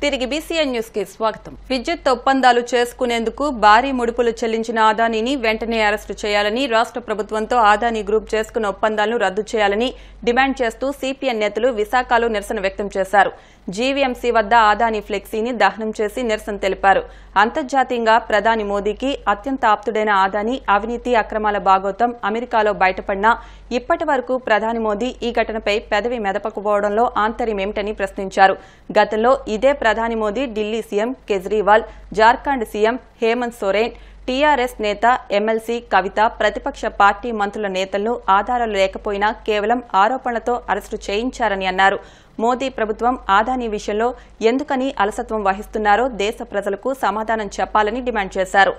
తిరిగి BCN news కి స్వాగతం. విద్యుత్ ఒప్పందాలు చేసుకునేందుకు భారీ ముడుపులు చెల్లించిన అదానీని వెంటనే అరెస్టు చేయాలని, రాష్ట్ర ప్రభుత్వంతో అదానీ గ్రూప్ చేసుకున్న ఒప్పందాలను రద్దు చేయాలని డిమాండ్ చేస్తూ సిపిఎం నేతలు విశాఖలో నిరసన వ్యక్తం చేశారు. జీవీఎంసీ వద్ద అదానీ ఫ్లెక్సీని దహనం చేసి నిరసన తెలిపారు. అంతర్జాతీయంగా ప్రధాని మోదీకి అత్యంత ఆప్తుడైన అదానీ అవినీతి అక్రమాల భాగోతం అమెరికాలో బయటపడినా ఇప్పటి వరకు ప్రధాని మోదీ ఈ ఘటనపై పెదవి మెదపకపోవడంలో ఆంతర్యమేమిటని ప్రశ్నించారు. గతంలో ఇదే ప్రధాని మోదీ ఢిల్లీ సీఎం కేజ్రీవాల్, జార్ఖండ్ సీఎం హేమంత్ సోరెన్, టీఆర్ఎస్ నేత ఎమ్మెల్సీ కవిత, ప్రతిపక్ష పార్టీ మంత్రుల నేతలను ఆధారాలు లేకపోయినా కేవలం ఆరోపణలతో అరెస్టు చేయించారని అన్నారు. మోదీ ప్రభుత్వం అదానీ విషయంలో ఎందుకని అలసత్వం వహిస్తున్నారో దేశ ప్రజలకు సమాధానం చెప్పాలని డిమాండ్ చేశారు.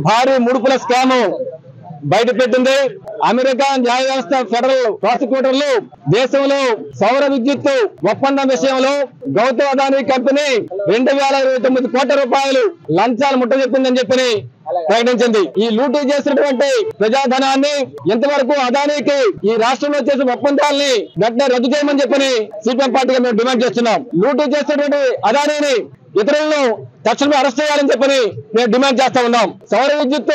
భారీ ముడుపుల స్కామ్ బయటపెట్టింది. అమెరికా న్యాయ వ్యవస్థ ఫెడరల్ ప్రాసిక్యూటర్లు దేశంలో సౌర విద్యుత్ ఒప్పందం విషయంలో గౌతమ్ అదానీ కంపెనీ 2029 కోట్ల రూపాయలు లంచాలు ముట్టజెప్పిందని చెప్పి ప్రకటించింది. ఈ లూటీ చేసినటువంటి ప్రజాధనాన్ని ఇంతవరకు అదానీకి ఈ రాష్ట్రంలో చేసిన ఒప్పందాలని వెంటనే రద్దు చేయమని చెప్పి సిపిఎం పార్టీగా మేము డిమాండ్ చేస్తున్నాం. లూటీ చేసినటువంటి అదానీని ఇతరులను తక్షణమే అరెస్ట్ చేయాలని చెప్పని మేము డిమాండ్ చేస్తా ఉన్నాం. సౌర విద్యుత్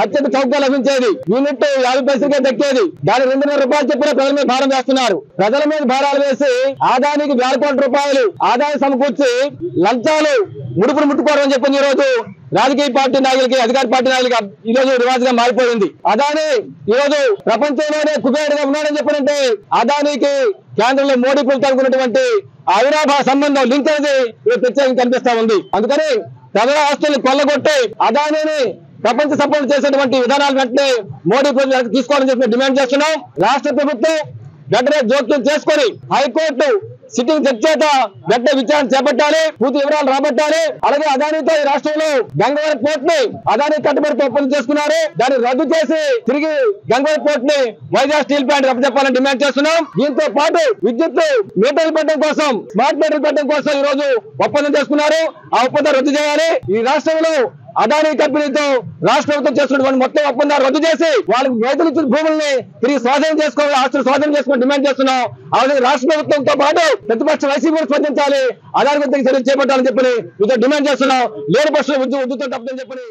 అత్యంత చౌకగా లభించేది, యూనిట్ 50 పైసలకే దక్కేది. దాని 200 రూపాయలు చెప్పిన ప్రజల మీద భారం వేస్తున్నారు. ప్రజల మీద భారాలు వేసి ఆదానికి వేల కోట్ల రూపాయలు ఆదాయం సమకూర్చి లంచాలు ముడుపులు ముట్టుకోవడం చెప్పి ఈ రోజు రాజకీయ పార్టీ నాయకులకి, అధికార పార్టీ నాయకులకి ఈ రోజు రివాజుగా మారిపోయింది. అదానీ ఈ రోజు ప్రపంచంలోనే కుబేరుగా ఉన్నాడని చెప్పనంటే అదానీకి కేంద్రంలో మోడీ ప్రభుత్వం అనుకున్నటువంటి అవినాభావ సంబంధం లింక్ అనేది ప్రత్యేకంగా కనిపిస్తా ఉంది. అందుకని ప్రజల ఆస్తుల్ని కొల్లగొట్టి అదానీని ప్రపంచ సంపద చేసేటువంటి విధానాలు వెంటనే మోడీ ప్రభుత్వం తీసుకోవాలని చెప్పి డిమాండ్ చేస్తున్నాం. రాష్ట్ర ప్రభుత్వం వెంటనే జోక్యం చేసుకొని హైకోర్టు సిట్టింగ్ జడ్జి చేత వెంటనే విచారణ చేపట్టాలి, పూర్తి వివరాలు రాబట్టాలి. అలాగే అదానీతో ఈ రాష్ట్రంలో గంగవరం పోర్ట్ ని అదానీ కట్టుబడితో ఒప్పందం చేసుకున్నారు. దాన్ని రద్దు చేసి తిరిగి గంగవరం పోర్ట్ ని వైజాగ్ స్టీల్ ప్లాంట్ అప్పచెప్పాలని డిమాండ్ చేస్తున్నాం. దీంతో పాటు విద్యుత్ మీటర్లు పెట్టడం కోసం, స్మార్ట్ మీటర్లు పెట్టడం కోసం ఈ రోజు ఒప్పందం చేసుకున్నారు. ఆ ఒప్పందం రద్దు చేయాలి. ఈ రాష్ట్రంలో అదానీ కంపెనీతో రాష్ట్ర ప్రభుత్వం చేస్తున్నటువంటి మొత్తం ఒప్పందాలు రద్దు చేసి వాళ్ళకి రైతులు ఇచ్చిన భూముల్ని తిరిగి స్వాధీనం చేసుకోవాలి, ఆస్తులు స్వాధీనం చేసుకోవాలని డిమాండ్ చేస్తున్నాం. అలాగే రాష్ట్ర ప్రభుత్వంతో పాటు ప్రతిపక్ష వైసీపీ స్పందించాలి, అదానీ గురించి చర్యలు చేపట్టాలని చెప్పి మీతో డిమాండ్ చేస్తున్నాం. లేని పక్షులు ఉద్దుతో తప్పదని చెప్పి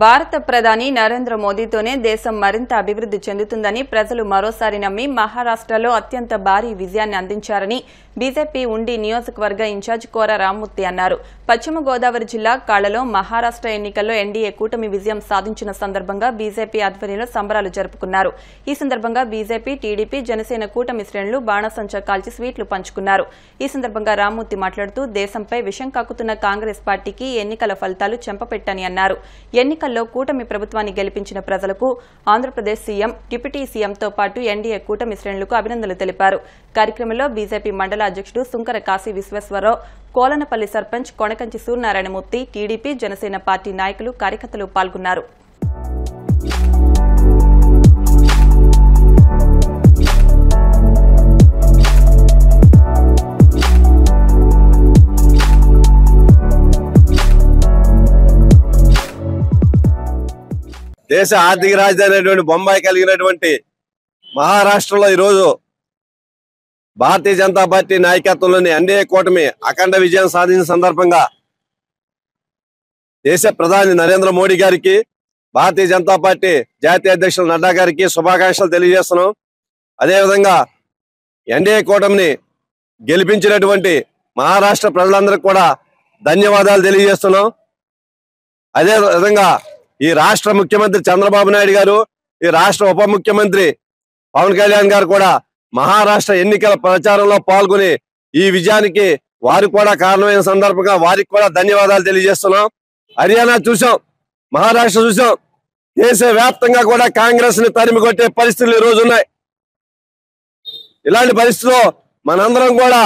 భారత ప్రధాని నరేంద్ర మోదీతోనే దేశం మరింత అభివృద్ది చెందుతుందని ప్రజలు మరోసారి నమ్మి మహారాష్ట్రలో అత్యంత భారీ విజయాన్ని అందించారని బీజేపీ ఉండి నియోజకవర్గ ఇన్ఛార్జ్ కోర రామ్మూర్తి అన్నారు. పశ్చిమ గోదావరి జిల్లా కాళ్లలో మహారాష్ట్ర ఎన్నికల్లో ఎన్డీఏ కూటమి విజయం సాధించిన సందర్భంగా బీజేపీ ఆధ్వర్యంలో సంబరాలు జరుపుకున్నారు. ఈ సందర్భంగా బీజేపీ, టీడీపీ, జనసేన కూటమి శ్రేణులు బాణసంచా కాల్చి స్వీట్లు పంచుకున్నారు. ఈ సందర్భంగా రామ్మూర్తి మాట్లాడుతూ దేశంపై విషం కక్కుతున్న కాంగ్రెస్ పార్టీకి ఎన్నికల ఫలితాలు చెంపపెట్టని అన్నారు. ఎన్నికల్లో కూటమి ప్రభుత్వాన్ని గెలిపించిన ప్రజలకు ఆంధ్రప్రదేశ్ సీఎం, డిప్యూటీ సీఎంతో పాటు ఎన్డీఏ కూటమి శ్రేణులకు అభినందనలు తెలిపారు. కార్యక్రమంలో బీజేపీ మండల అధ్యక్షుడు సుంకర కాశీ విశ్వేశ్వరరావు, కోలనపల్లి సర్పంచ్ కొనకంచి సూర్యనారాయణమూర్తి, టీడీపీ, జనసేన పార్టీ నాయకులు, కార్యకర్తలు పాల్గొన్నారు. దేశ ఆర్థిక రాజధాని అయినటువంటి బొంబాయి కలిగినటువంటి మహారాష్ట్రలో ఈరోజు భారతీయ జనతా పార్టీ నాయకత్వంలోని ఎన్డీఏ కూటమి అఖండ విజయం సాధించిన సందర్భంగా దేశ ప్రధాని నరేంద్ర మోడీ గారికి, భారతీయ జనతా పార్టీ జాతీయ అధ్యక్షులు నడ్డా గారికి శుభాకాంక్షలు తెలియజేస్తున్నాం. అదేవిధంగా ఎన్డీఏ కూటమిని గెలిపించినటువంటి మహారాష్ట్ర ప్రజలందరికీ కూడా ధన్యవాదాలు తెలియజేస్తున్నాం. అదే విధంగా ఈ రాష్ట్ర ముఖ్యమంత్రి చంద్రబాబు నాయుడు గారు, ఈ రాష్ట్ర ఉప ముఖ్యమంత్రి పవన్ కళ్యాణ్ గారు కూడా మహారాష్ట్ర ఎన్నికల ప్రచారంలో పాల్గొని ఈ విజయానికి వారు కూడా కారణమైన సందర్భంగా వారికి కూడా ధన్యవాదాలు తెలియజేస్తున్నాం. హర్యానా చూసాం, మహారాష్ట్ర చూసాం, దేశవ్యాప్తంగా కూడా కాంగ్రెస్ ని తరిమి కొట్టే పరిస్థితులు ఈ రోజు ఉన్నాయి. ఇలాంటి పరిస్థితుల్లో మనందరం కూడా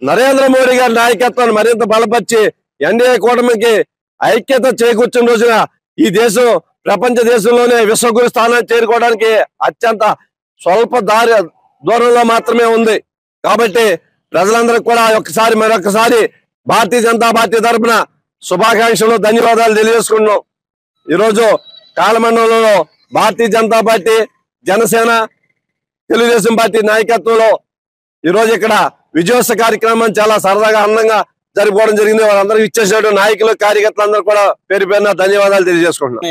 నరేంద్ర మోడీ గారి నాయకత్వాన్ని మరింత బలపరిచి ఎన్డీఏ కూటమికి ఐక్యత చేకూర్చిన రోజున ఈ దేశం ప్రపంచ దేశంలోనే విశ్వగురు స్థానాన్ని చేరుకోవడానికి అత్యంత స్వల్ప దూరంలో మాత్రమే ఉంది. కాబట్టి ప్రజలందరికీ కూడా మరొకసారి భారతీయ జనతా పార్టీ తరఫున శుభాకాంక్షలు, ధన్యవాదాలు తెలియజేసుకుంటున్నాం. ఈరోజు కాలమండలంలో భారతీయ జనతా పార్టీ, జనసేన, తెలుగుదేశం పార్టీ నాయకత్వంలో ఈరోజు ఇక్కడ విజయోత్సవ కార్యక్రమం చాలా సరదాగా అందంగా జరుపుకోవడం జరిగింది. వాళ్ళందరికీ ఇచ్చేసినట్టు నాయకులు, కార్యకర్తలందరూ కూడా పేరు పేరున ధన్యవాదాలు తెలియజేసుకుంటున్నాం.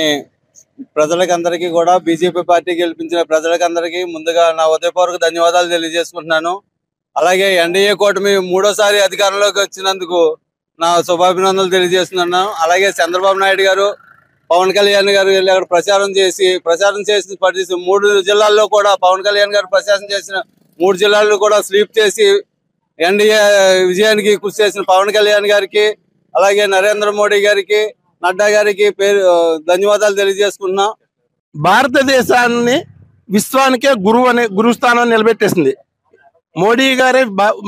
ప్రజలకందరికీ కూడా బీజేపీ పార్టీ గెలిపించిన ప్రజలకందరికీ ముందుగా నా ఉదయపూర్వక ధన్యవాదాలు తెలియజేసుకుంటున్నాను. అలాగే ఎన్డీఏ కూటమి మూడోసారి అధికారంలోకి వచ్చినందుకు నా శుభాభినందనలు తెలియజేస్తున్నాను. అలాగే చంద్రబాబు నాయుడు గారు, పవన్ కళ్యాణ్ గారు వెళ్ళి అక్కడ ప్రచారం చేసి 3 జిల్లాల్లో కూడా పవన్ కళ్యాణ్ గారు ప్రచారం చేసిన 3 జిల్లాల్లో కూడా స్వీప్ చేసి ఎన్డీఏ విజయానికి కృషి చేసిన పవన్ కళ్యాణ్ గారికి, అలాగే నరేంద్ర మోడీ గారికి, నడ్డా గారికి ధన్యవాదాలు తెలియజేసుకుంటున్నాం. భారతదేశాన్ని విశ్వానికే గురుస్థానం నిలబెట్టేసింది మోడీ గారే.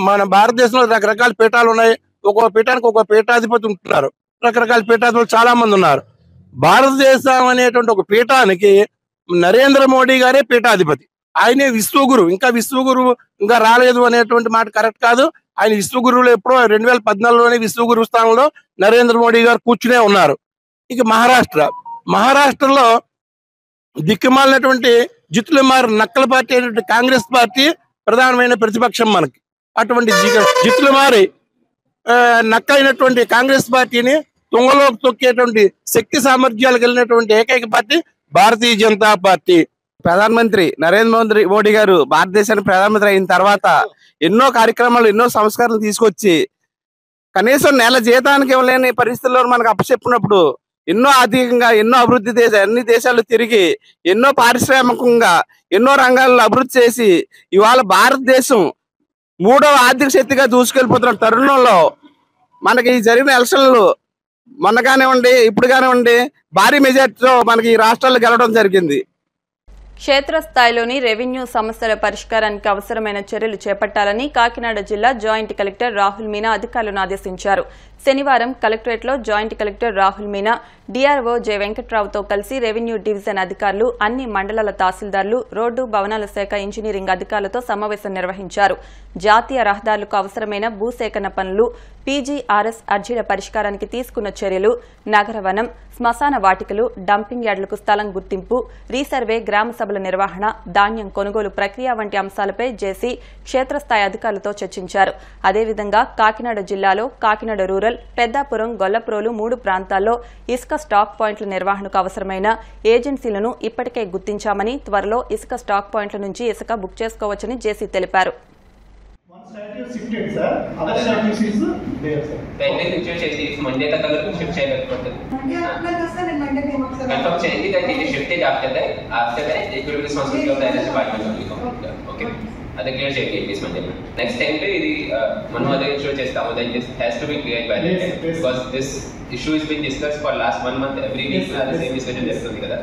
మన భారతదేశంలో రకరకాల పీఠాలు ఉన్నాయి. ఒక్కో పీఠానికి ఒక్కో పీఠాధిపతి ఉంటున్నారు. రకరకాల పీఠాధిపతులు చాలా మంది ఉన్నారు. భారతదేశం అనేటువంటి ఒక పీఠానికి నరేంద్ర మోడీ గారే పీఠాధిపతి. ఆయనే విశ్వగురు. విశ్వగురు ఇంకా రాలేదు అనేటువంటి మాట కరెక్ట్ కాదు. ఆయన విశ్వగురువులు ఎప్పుడో 2014లోనే విశ్వగురు స్థానంలో నరేంద్ర మోడీ గారు కూర్చునే ఉన్నారు. ఇక మహారాష్ట్రలో దిక్కుమాలినటువంటి జిత్తులమార్ నక్కల పార్టీ అయినటువంటి కాంగ్రెస్ పార్టీ ప్రధానమైన ప్రతిపక్షం మనకి. అటువంటి జిత్తులమారి నక్క అయినటువంటి కాంగ్రెస్ పార్టీని తుంగలోకి తొక్కేటువంటి శక్తి సామర్థ్యాలు కలిగినటువంటి ఏకైక పార్టీ భారతీయ జనతా పార్టీ. ప్రధానమంత్రి నరేంద్ర మోడీ గారు భారతదేశానికి ప్రధానమంత్రి అయిన తర్వాత ఎన్నో కార్యక్రమాలు, ఎన్నో సంస్కరణలు తీసుకొచ్చి కనీసం నెల జీతానికి ఇవ్వలేని పరిస్థితుల్లో మనకు అప్పచెప్పినప్పుడు ఎన్నో ఆర్థికంగా ఎన్నో అన్ని దేశాలు తిరిగి ఎన్నో పారిశ్రామికంగా ఎన్నో రంగాల్లో అభివృద్ధి చేసి ఇవాళ భారతదేశం 3వ ఆర్థిక శక్తిగా దూసుకెళ్ళిపోతున్న తరుణంలో మనకి జరిగిన ఎలక్షన్లు మొన్న కానివ్వండి, ఇప్పుడు కానివ్వండి, భారీ మెజార్టీతో మనకి ఈ రాష్ట్రాల్లో గెలవడం జరిగింది. క్షేత్రస్థాయిలోని రెవెన్యూ సమస్యల పరిష్కారానికి అవసరమైన చర్యలు చేపట్టాలని కాకినాడ జిల్లా జాయింట్ కలెక్టర్ రాహుల్ మీనా అధికారులను ఆదేశించారు. శనివారం కలెక్టరేట్లో joint collector Rahul Meena DRO J వెంకట్రావుతో కలిసి రెవెన్యూ డివిజన్ అధికారులు, అన్ని మండలాల తహసీల్దార్లు, రోడ్డు భవనాల శాఖ ఇంజనీరింగ్ అధికారులతో సమావేశం నిర్వహించారు. జాతీయ రహదారులకు అవసరమైన భూసేకరణ పనులు, పీజీఆర్ఎస్ అర్జీల పరిష్కారానికి తీసుకున్న చర్యలు, నగరవనం, శ్మశాన వాటికలు, డంపింగ్ యార్డులకు స్థలం గుర్తింపు, రీసర్వే, గ్రామ సభల నిర్వహణ, ధాన్యం కొనుగోలు ప్రక్రియ వంటి అంశాలపై జేసీ క్షేత్రస్థాయి అధికారులతో చర్చించారు. అదేవిధంగా కాకినాడ జిల్లాలో కాకినాడ రూరల్, పెద్దాపురం, గొల్లప్రోలు 3 ప్రాంతాల్లో ఇసుక స్టాక్ పాయింట్ల నిర్వహణకు అవసరమైన ఏజెన్సీలను ఇప్పటికే గుర్తించామని, త్వరలో ఇసుక స్టాక్ పాయింట్ల నుంచి ఇసుక బుక్ చేసుకోవచ్చని జేసీ తెలిపారు. అది క్లియర్ చేయండి ప్లీజ్ మండే. నెక్స్ట్ టైం ఇది మనం అదే ఇష్యూ చేస్తాము. That this has to be clear by that time because this issue is been discussed for last 1 month. Every week అది సేమ్ డిస్కషన్ జరుగుతుంది కదా.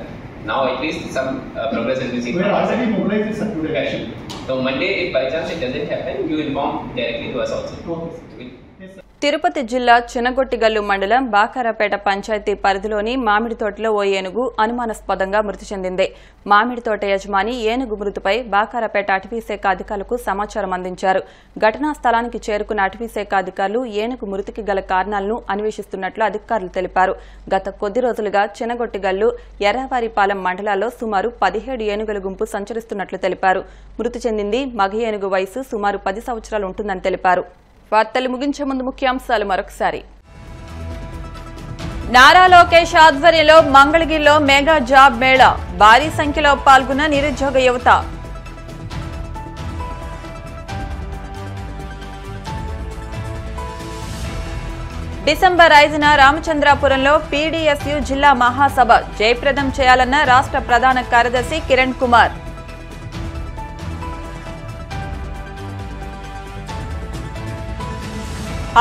Now at least some progress has been seen. We are already mobilized this today. So Monday, if by chance it doesn't happen, you inform directly to us also. Okay. Tirupati జిల్లా చినగొట్టిగల్లు మండలం బాకారపేట పంచాయతీ పరిధిలోని మామిడి తోటలో ఓ ఏనుగు అనుమానాస్పదంగా మృతి చెందింది. మామిడి తోట యజమాని ఏనుగు మృతిపై బాకారపేట అటవీశాఖ అధికారులకు సమాచారం అందించారు. ఘటనా స్థలానికి చేరుకున్న అటవీశాఖ అధికారులు ఏనుగు మృతికి గల కారణాలను అన్వేషిస్తున్నట్లు అధికారులు తెలిపారు. గత కొద్ది రోజులుగా చినగొట్టిగల్లు, ఎర్రవారిపాలెం మండలాల్లో సుమారు 17 ఏనుగుల గుంపు సంచరిస్తున్నట్లు తెలిపారు. మృతి చెందింది మగ ఏనుగు వయసు సుమారు 10 సంవత్సరాలు ఉంటుందని తెలిపారు. వార్తలు ముగించే ముందు ముఖ్యాంశాలు మరొకసారి. నారా లోకేష్ ఆధ్వర్యంలో మంగళగిరిలో మెగా జాబ్ మేళా, భారీ సంఖ్యలో పాల్గొన్న నిరుద్యోగ యువత. డిసెంబర్ 5న రామచంద్రాపురంలో పీడీఎస్యు జిల్లా మహాసభ జయప్రదం చేయాలన్న రాష్ట్ర ప్రధాన కార్యదర్శి కిరణ్ కుమార్.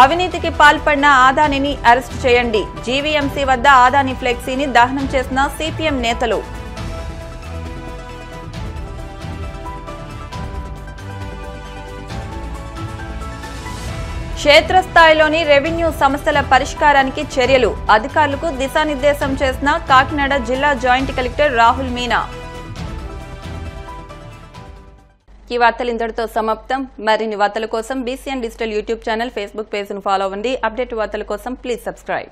అవినీతికి పాల్పడిన ఆదానిని అరెస్టు చేయండి. జీవీఎంసీ వద్ద ఆదాని ఫ్లెక్సీని దహనం చేసిన సిపిఎం నేతలు. క్షేత్రస్థాయిలోని రెవెన్యూ సమస్యల పరిష్కారానికి చర్యలు. అధికారులకు దిశానిర్దేశం చేసిన కాకినాడ జిల్లా జాయింట్ కలెక్టర్ రాహుల్ మీనా. ఈ వార్తలు ఇంతటితో సమాప్తం. మరిన్ని వార్తల కోసం BCN digital YouTube channel, Facebook page ను ఫాలో అవ్వండి. అప్డేట్ వార్తల కోసం ప్లీజ్ సబ్స్క్రైబ్.